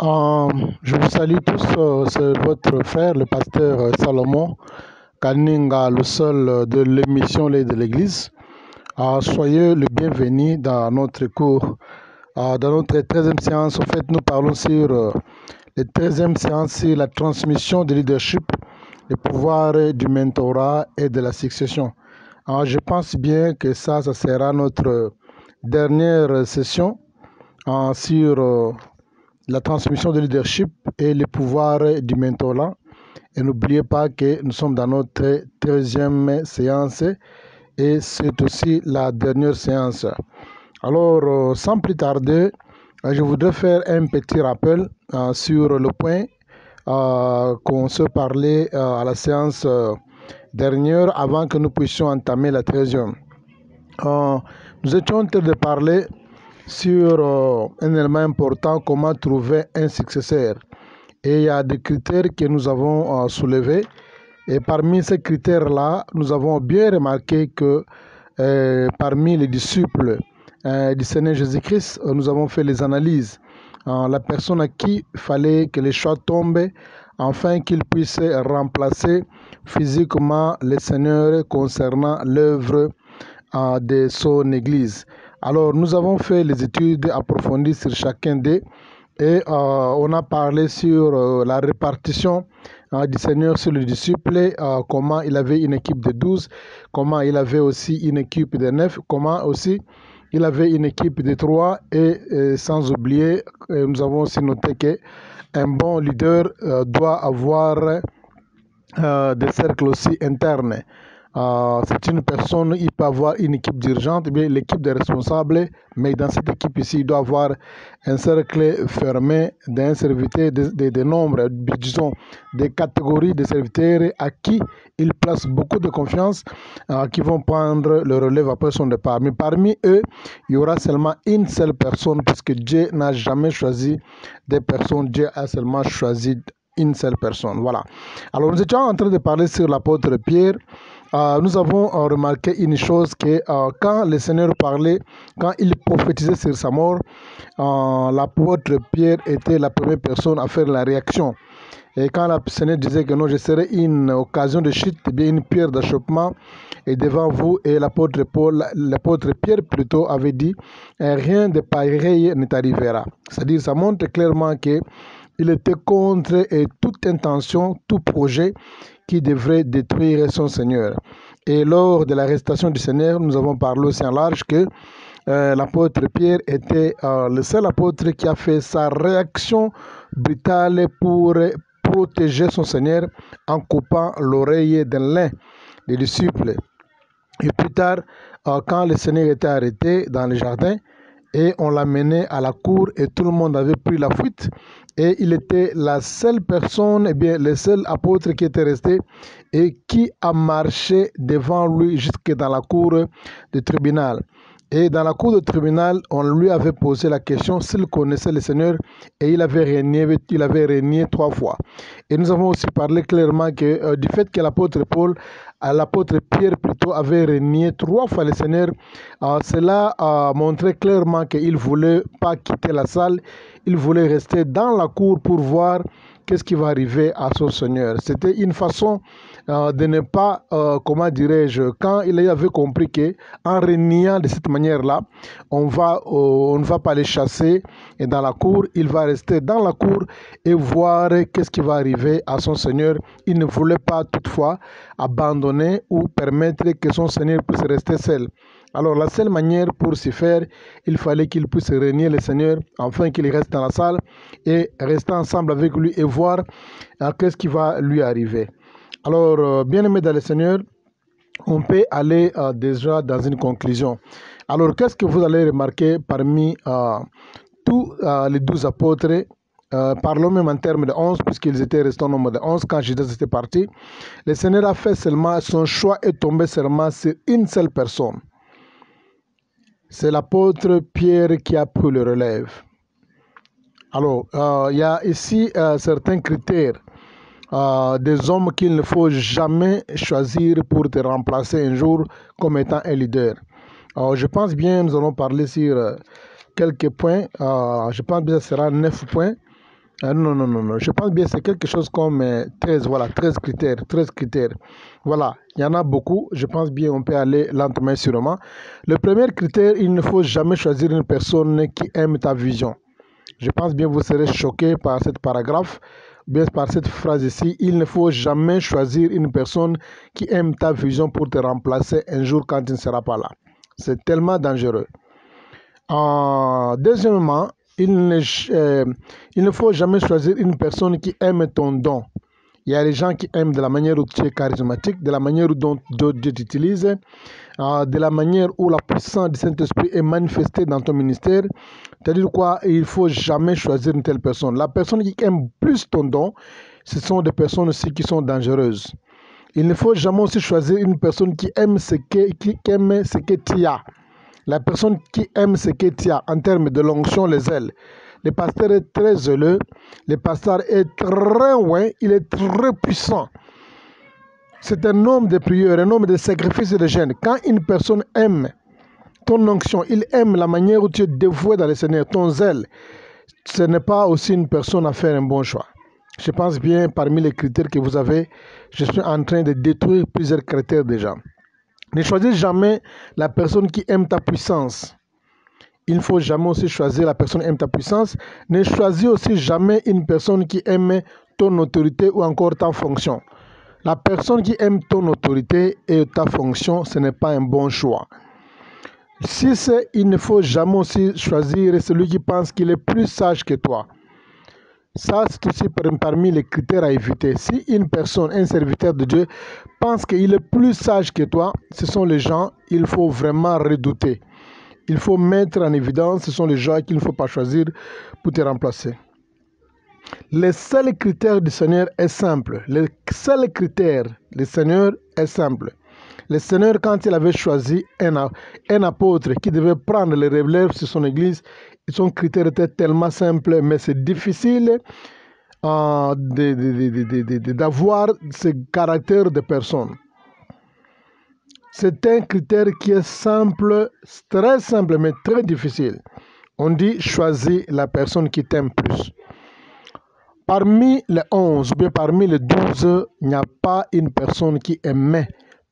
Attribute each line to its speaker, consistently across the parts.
Speaker 1: Je vous salue tous, c'est votre frère, le pasteur Salomon Kaninga, le seul de l'émission L'Aide de l'Église. Soyez le bienvenu dans notre cours, dans notre 13e séance. En fait, nous parlons sur la 13e séance sur la transmission du leadership, le pouvoir du mentorat et de la succession. Je pense bien que ça sera notre dernière session sur la transmission de leadership et le pouvoir du mentorat. Et n'oubliez pas que nous sommes dans notre 13e séance et c'est aussi la dernière séance. Alors, sans plus tarder, je voudrais faire un petit rappel sur le point qu'on se parlait à la séance dernière avant que nous puissions entamer la 13e. Nous étions en train de parler sur un élément important, comment trouver un successeur. Et il y a des critères que nous avons soulevés. Et parmi ces critères-là, nous avons bien remarqué que parmi les disciples du Seigneur Jésus-Christ, nous avons fait les analyses. La personne à qui il fallait que les choix tombent, afin qu'il puisse remplacer physiquement le Seigneur concernant l'œuvre de son Église. Alors, nous avons fait les études approfondies sur chacun d'eux et on a parlé sur la répartition du Seigneur sur les disciples, comment il avait une équipe de 12, comment il avait aussi une équipe de 9, comment aussi il avait une équipe de 3 et sans oublier, nous avons aussi noté qu'un bon leader doit avoir des cercles aussi internes. C'est une personne, il peut avoir une équipe dirigeante, bien l'équipe des responsables, mais dans cette équipe ici, il doit avoir un cercle fermé d'un serviteur, de nombres, disons, des catégories de serviteurs à qui il place beaucoup de confiance, qui vont prendre le relève après son départ. Mais parmi eux, il y aura seulement une seule personne, puisque Dieu n'a jamais choisi des personnes, Dieu a seulement choisi une seule personne. Voilà. Alors, nous étions en train de parler sur l'apôtre Pierre. Nous avons remarqué une chose que quand le Seigneur parlait, quand il prophétisait sur sa mort, l'apôtre Pierre était la première personne à faire la réaction. Et quand le Seigneur disait que non, je serai une occasion de chute, bien une pierre d'achoppement et devant vous, et l'apôtre Pierre plutôt avait dit, rien de pareil ne t'arrivera. C'est-à-dire, ça montre clairement que il était contre toute intention, tout projet qui devrait détruire son Seigneur. Et lors de l'arrestation du Seigneur, nous avons parlé aussi en large que l'apôtre Pierre était le seul apôtre qui a fait sa réaction brutale pour protéger son Seigneur en coupant l'oreille d'un des disciples. Et plus tard, quand le Seigneur était arrêté dans le jardin, et on l'a mené à la cour et tout le monde avait pris la fuite et il était la seule personne, eh bien le seul apôtre qui était resté et qui a marché devant lui jusque dans la cour du tribunal. Et dans la cour du tribunal, on lui avait posé la question s'il connaissait le Seigneur et il avait régné 3 fois. Et nous avons aussi parlé clairement que du fait que l'apôtre Pierre plutôt avait régné 3 fois le Seigneur, cela a montré clairement qu'il ne voulait pas quitter la salle, il voulait rester dans la cour pour voir qu'est-ce qui va arriver à son Seigneur. C'était une façon de ne pas, comment dirais-je, quand il avait compris qu'en régnant de cette manière-là, on ne va pas les chasser et dans la cour, il va rester dans la cour et voir qu'est-ce qui va arriver à son Seigneur. Il ne voulait pas toutefois abandonner ou permettre que son Seigneur puisse rester seul. Alors la seule manière pour s'y faire, il fallait qu'il puisse régner le Seigneur, afin qu'il reste dans la salle et rester ensemble avec lui et voir qu'est-ce qui va lui arriver. Alors, bien-aimés dans le Seigneur, on peut aller déjà dans une conclusion. Alors, qu'est-ce que vous allez remarquer parmi tous les 12 apôtres? Parlons même en termes de 11, puisqu'ils étaient restés au nombre de 11 quand Judas était parti. Le Seigneur a fait seulement, son choix est tombé seulement sur une seule personne. C'est l'apôtre Pierre qui a pris le relève. Alors, il y a ici certains critères des hommes qu'il ne faut jamais choisir pour te remplacer un jour comme étant un leader. Alors, je pense bien, nous allons parler sur quelques points. Je pense bien que ce sera 9 points Non, non, non, non. Je pense bien que c'est quelque chose comme 13, voilà, 13 critères, 13 critères. Voilà, il y en a beaucoup. Je pense bien on peut aller lentement et sûrement. Le premier critère, il ne faut jamais choisir une personne qui aime ta vision. Je pense bien que vous serez choqué par cette paragraphe, bien par cette phrase ici. Il ne faut jamais choisir une personne qui aime ta vision pour te remplacer un jour quand tu ne seras pas là. C'est tellement dangereux. Deuxièmement, il ne faut jamais choisir une personne qui aime ton don. Il y a des gens qui aiment de la manière où tu es charismatique, de la manière dont Dieu t'utilise, de la manière où la puissance du Saint-Esprit est manifestée dans ton ministère. C'est-à-dire quoi? Il ne faut jamais choisir une telle personne. La personne qui aime plus ton don, ce sont des personnes aussi qui sont dangereuses. Il ne faut jamais aussi choisir une personne qui aime ce que tu as. La personne qui aime ce que tu as en termes de l'onction, les ailes. Le pasteur est très zéleux, le pasteur est très loin, il est très puissant. C'est un homme de prière, un homme de sacrifice et de jeûne. Quand une personne aime ton onction, il aime la manière où tu es dévoué dans le Seigneur, ton zèle, ce n'est pas aussi une personne à faire un bon choix. Je pense bien, parmi les critères que vous avez, je suis en train de détruire plusieurs critères déjà. Ne choisis jamais la personne qui aime ta puissance. Il ne faut jamais aussi choisir la personne qui aime ta puissance. Ne choisis aussi jamais une personne qui aime ton autorité ou encore ta fonction. La personne qui aime ton autorité et ta fonction, ce n'est pas un bon choix. Il ne faut jamais aussi choisir celui qui pense qu'il est plus sage que toi. Ça, c'est aussi parmi les critères à éviter. Si une personne, un serviteur de Dieu, pense qu'il est plus sage que toi, ce sont les gens qu'il faut vraiment redouter. Il faut mettre en évidence, ce sont les gens qu'il ne faut pas choisir pour te remplacer. Le seul critère du Seigneur est simple. Le seul critère du Seigneur est simple. Le Seigneur, quand il avait choisi un apôtre qui devait prendre les relèves sur son église, son critère était tellement simple, mais c'est difficile d'avoir ce caractère de personne. C'est un critère qui est simple, très simple, mais très difficile. On dit choisis la personne qui t'aime plus. Parmi les 11 ou bien parmi les 12, il n'y a pas une personne qui aimait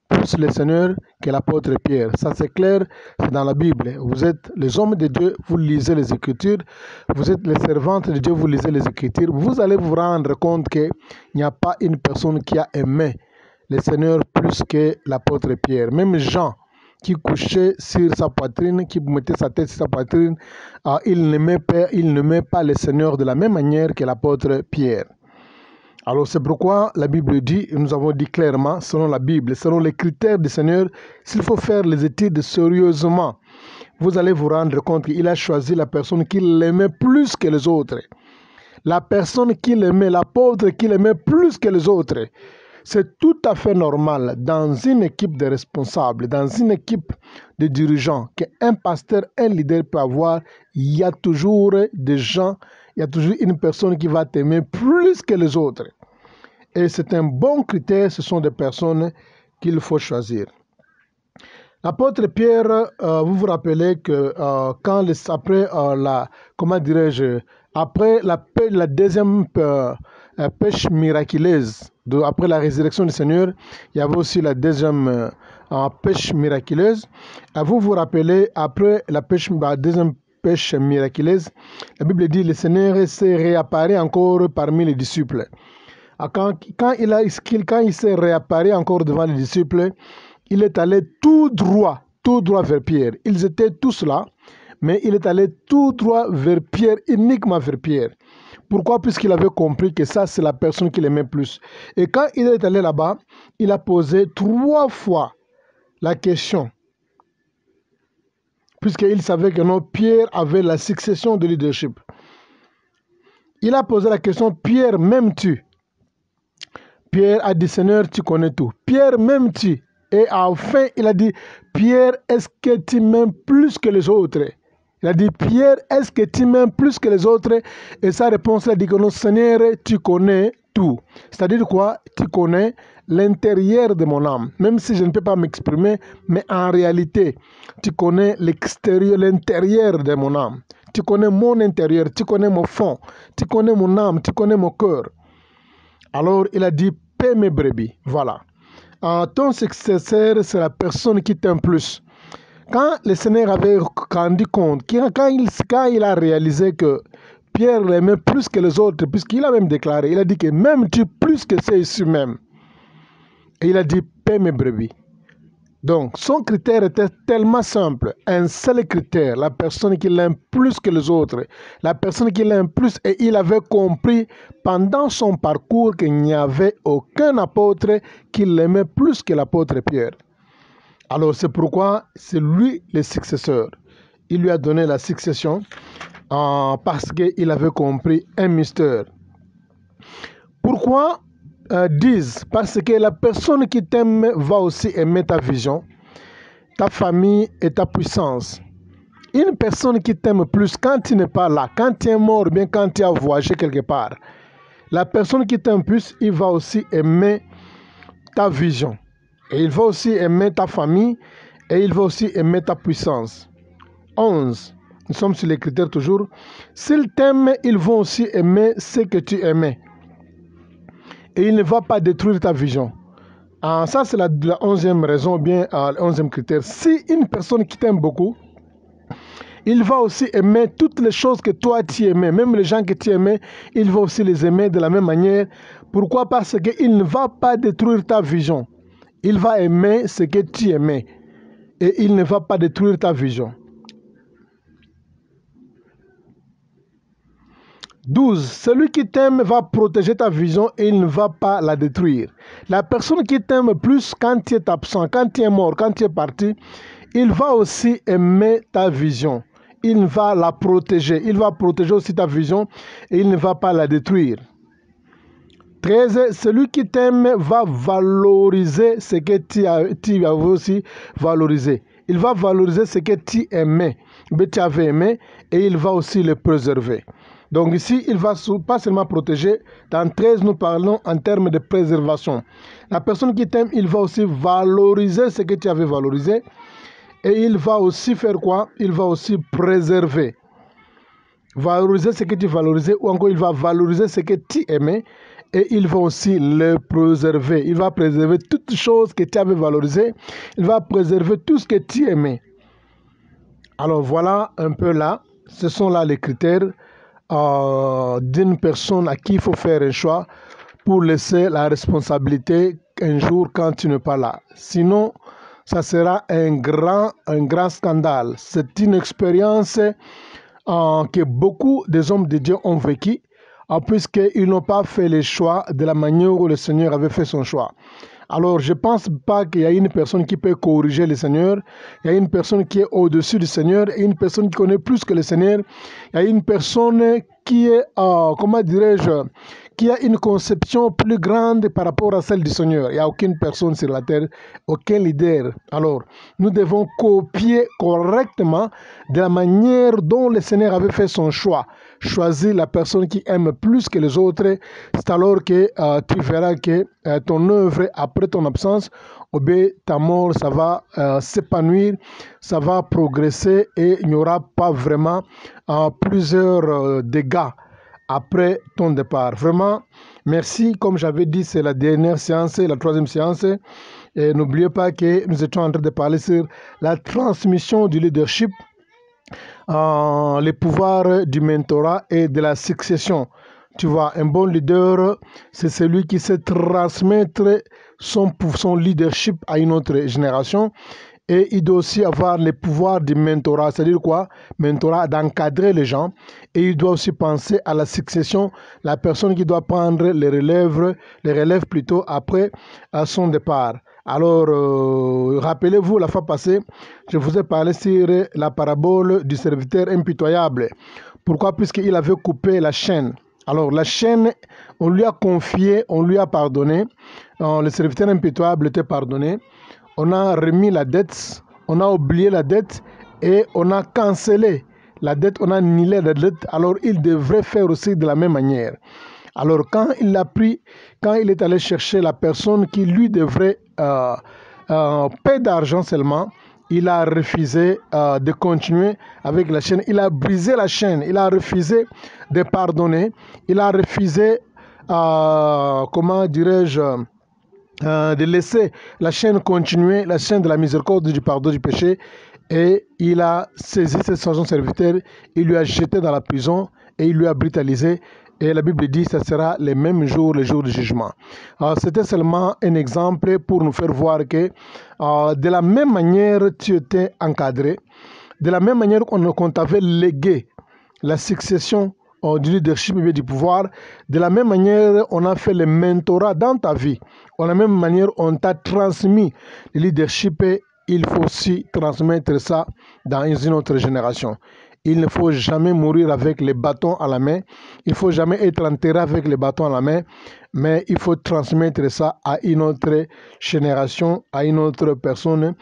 Speaker 1: plus le Seigneur que l'apôtre Pierre. Ça c'est clair, c'est dans la Bible. Vous êtes les hommes de Dieu, vous lisez les Écritures. Vous êtes les servantes de Dieu, vous lisez les Écritures. Vous allez vous rendre compte qu'il n'y a pas une personne qui a aimé le Seigneur plus que l'apôtre Pierre. Même Jean, qui couchait sur sa poitrine, qui mettait sa tête sur sa poitrine, il n'aimait pas le Seigneur de la même manière que l'apôtre Pierre. Alors c'est pourquoi la Bible dit, et nous avons dit clairement, selon la Bible, selon les critères du Seigneur, s'il faut faire les études sérieusement, vous allez vous rendre compte qu'il a choisi la personne qu'il aimait plus que les autres. La personne qu'il aimait, l'apôtre qu'il aimait plus que les autres. C'est tout à fait normal dans une équipe de responsables, dans une équipe de dirigeants, qu'un pasteur, un leader peut avoir, il y a toujours des gens, il y a toujours une personne qui va t'aimer plus que les autres. Et c'est un bon critère, ce sont des personnes qu'il faut choisir. L'apôtre Pierre, vous vous rappelez que après la deuxième pêche miraculeuse, après la résurrection du Seigneur, il y avait aussi la deuxième pêche miraculeuse. Vous vous rappelez, après la deuxième pêche miraculeuse, la Bible dit que le Seigneur s'est réapparu encore parmi les disciples. Quand il s'est réapparu encore devant les disciples, il est allé tout droit vers Pierre. Ils étaient tous là, mais il est allé tout droit vers Pierre, uniquement vers Pierre. Pourquoi? Puisqu'il avait compris que ça, c'est la personne qu'il aimait plus. Et quand il est allé là-bas, il a posé 3 fois la question. Puisqu'il savait que non, Pierre avait la succession de leadership. Il a posé la question, Pierre, m'aimes-tu? Pierre a dit, Seigneur, tu connais tout. Pierre, m'aimes-tu? Et enfin, il a dit, Pierre, est-ce que tu m'aimes plus que les autres? Il a dit, Pierre, est-ce que tu m'aimes plus que les autres? Et sa réponse, il a dit que non, Seigneur, tu connais tout. C'est-à-dire quoi? Tu connais l'intérieur de mon âme. Même si je ne peux pas m'exprimer, mais en réalité, tu connais l'extérieur, l'intérieur de mon âme. tu connais mon intérieur, tu connais mon fond, tu connais mon âme, tu connais mon cœur. Alors il a dit, paie mes brebis. Voilà. Ton successeur, c'est la personne qui t'aime plus. Quand le Seigneur avait rendu compte, quand il a réalisé que Pierre l'aimait plus que les autres, puisqu'il a même déclaré, il a dit que m'aimes-tu plus que ceux ici même. Et il a dit, paie mes brebis. Donc, son critère était tellement simple. Un seul critère, la personne qui l'aime plus que les autres. La personne qui l'aime plus, et il avait compris pendant son parcours qu'il n'y avait aucun apôtre qui l'aimait plus que l'apôtre Pierre. Alors, c'est pourquoi c'est lui le successeur. Il lui a donné la succession parce qu'il avait compris un mystère. Pourquoi disent? Parce que la personne qui t'aime va aussi aimer ta vision, ta famille et ta puissance. Une personne qui t'aime plus quand tu n'es pas là, quand tu es mort, bien quand tu as voyagé quelque part. La personne qui t'aime plus, il va aussi aimer ta vision. Et il va aussi aimer ta famille et il va aussi aimer ta puissance. 11. Nous sommes sur les critères toujours. S'ils t'aiment, ils vont aussi aimer ce que tu aimais. Et il ne va pas détruire ta vision. Ça, c'est la 11e raison, ou bien le 11e critère. Si une personne qui t'aime beaucoup, il va aussi aimer toutes les choses que toi tu aimais. Même les gens que tu aimais, il va aussi les aimer de la même manière. Pourquoi? Parce qu'il ne va pas détruire ta vision. Il va aimer ce que tu aimais. Et il ne va pas détruire ta vision. 12. Celui qui t'aime va protéger ta vision et il ne va pas la détruire. La personne qui t'aime plus quand tu es absent, quand tu es mort, quand tu es parti, il va aussi aimer ta vision. Il va la protéger. Il va protéger aussi ta vision et il ne va pas la détruire. 13. Celui qui t'aime va valoriser ce que tu avais aussi valorisé. Il va valoriser ce que tu aimais, que tu avais aimé, et il va aussi le préserver. Donc ici, il ne va pas seulement protéger. Dans 13, nous parlons en termes de préservation. La personne qui t'aime, il va aussi valoriser ce que tu avais valorisé. Et il va aussi faire quoi? Il va aussi préserver. Valoriser ce que tu valorisais, ou encore il va valoriser ce que tu aimais. Et il va aussi le préserver. Il va préserver toutes choses que tu avais valorisées. Il va préserver tout ce que tu aimais. Alors voilà un peu là. Ce sont là les critères d'une personne à qui il faut faire un choix pour laisser la responsabilité un jour quand tu n'es pas là. Sinon, ça sera un grand scandale. C'est une expérience que beaucoup des hommes de Dieu ont vécu, puisqu'ils n'ont pas fait les choix de la manière où le Seigneur avait fait son choix. Alors, je ne pense pas qu'il y a une personne qui peut corriger le Seigneur. Il y a une personne qui est au-dessus du Seigneur et une personne qui connaît plus que le Seigneur. Il y a une personne qui est, comment dirais-je, qui a une conception plus grande par rapport à celle du Seigneur. Il n'y a aucune personne sur la terre, aucun leader. Alors, nous devons copier correctement de la manière dont le Seigneur avait fait son choix. Choisir la personne qui aime plus que les autres. C'est alors que tu verras que ton œuvre, après ton absence, ta mort, ça va s'épanouir, ça va progresser et il n'y aura pas vraiment plusieurs dégâts après ton départ. Vraiment, merci. Comme j'avais dit, c'est la dernière séance, la 3e séance. Et n'oubliez pas que nous étions en train de parler sur la transmission du leadership, les pouvoirs du mentorat et de la succession. Tu vois, un bon leader, c'est celui qui sait transmettre son leadership à une autre génération. Et il doit aussi avoir les pouvoirs du mentorat, c'est-à-dire quoi? Mentorat, d'encadrer les gens. Et il doit aussi penser à la succession, la personne qui doit prendre les relèves plutôt après son départ. Alors, rappelez-vous, la fois passée, je vous ai parlé sur la parabole du serviteur impitoyable. Pourquoi? Puisqu'il avait coupé la chaîne. Alors, la chaîne, on lui a confié, on lui a pardonné. Le serviteur impitoyable était pardonné. On a remis la dette, on a oublié la dette et on a cancellé la dette, on a annulé la dette. Alors, il devrait faire aussi de la même manière. Alors, quand il l'a pris, quand il est allé chercher la personne qui lui devrait payer d'argent seulement, il a refusé de continuer avec la chaîne. Il a brisé la chaîne. Il a refusé de pardonner. Il a refusé, comment dirais-je, de laisser la chaîne continuer, la chaîne de la miséricorde, du pardon du péché. Et il a saisi son serviteur, il lui a jeté dans la prison et il lui a brutalisé. Et la Bible dit que ce sera les mêmes jours, les jours du jugement. C'était seulement un exemple pour nous faire voir que de la même manière tu étais encadré, de la même manière qu'on t'avait légué la succession du leadership et du pouvoir, de la même manière on a fait le mentorat dans ta vie, de la même manière on t'a transmis le leadership et il faut aussi transmettre ça dans une autre génération. Il ne faut jamais mourir avec les bâtons à la main. Il ne faut jamais être enterré avec les bâtons à la main. Mais il faut transmettre ça à une autre génération, à une autre personne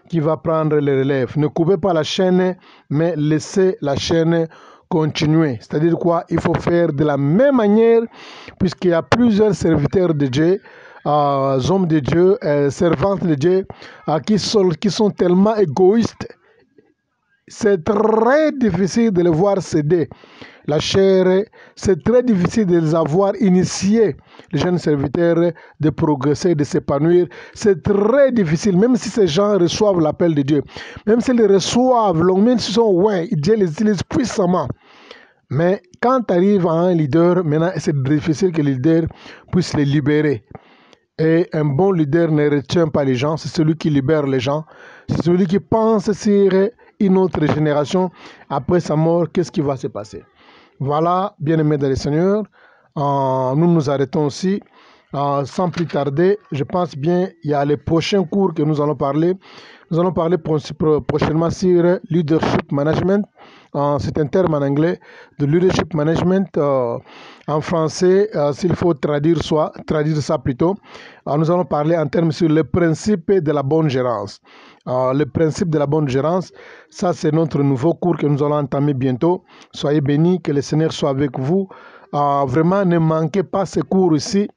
Speaker 1: qui va prendre le relève. Ne coupez pas la chaîne, mais laissez la chaîne continuer. C'est-à-dire quoi? Il faut faire de la même manière, puisqu'il y a plusieurs serviteurs de Dieu, hommes de Dieu, servantes de Dieu, qui sont tellement égoïstes. C'est très difficile de les voir céder la chair. C'est très difficile de les avoir initiés, les jeunes serviteurs, de progresser, de s'épanouir. C'est très difficile, même si ces gens reçoivent l'appel de Dieu. Même s'ils les reçoivent, même s'ils sont, ouais, Dieu les utilise puissamment. Mais quand tu arrives à un leader, maintenant, c'est difficile que le leader puisse les libérer. Et un bon leader ne retient pas les gens, c'est celui qui libère les gens. C'est celui qui pense sur une autre génération. Après sa mort, qu'est-ce qui va se passer? Voilà, bien-aimés dans le Seigneur, nous nous arrêtons aussi. Sans plus tarder, je pense bien, il y a les prochains cours que nous allons parler. Nous allons parler prochainement sur leadership management. C'est un terme en anglais, de leadership management. En français, s'il faut traduire ça plutôt, nous allons parler en termes sur le principe de la bonne gérance. Le principe de la bonne gérance, ça c'est notre nouveau cours que nous allons entamer bientôt. Soyez bénis, que le Seigneur soit avec vous. Vraiment, ne manquez pas ce cours ici.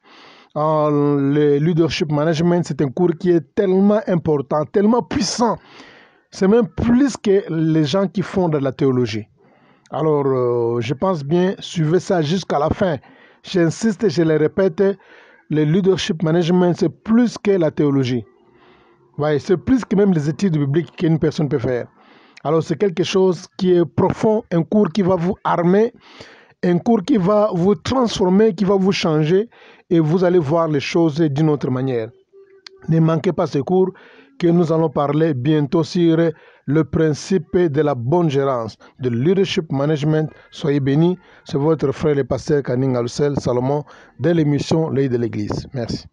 Speaker 1: Le leadership management, c'est un cours qui est tellement important, tellement puissant. C'est même plus que les gens qui font de la théologie. Alors, je pense bien, suivez ça jusqu'à la fin. J'insiste, je le répète, le leadership management, c'est plus que la théologie. Ouais, c'est plus que même les études bibliques qu'une personne peut faire. Alors, c'est quelque chose qui est profond, un cours qui va vous armer, un cours qui va vous transformer, qui va vous changer, et vous allez voir les choses d'une autre manière. Ne manquez pas ce cours que nous allons parler bientôt sur le principe de la bonne gérance, de leadership management. Soyez bénis. C'est votre frère le pasteur Kaninga Lucel Salomon de l'émission L'œil de l'Église. Merci.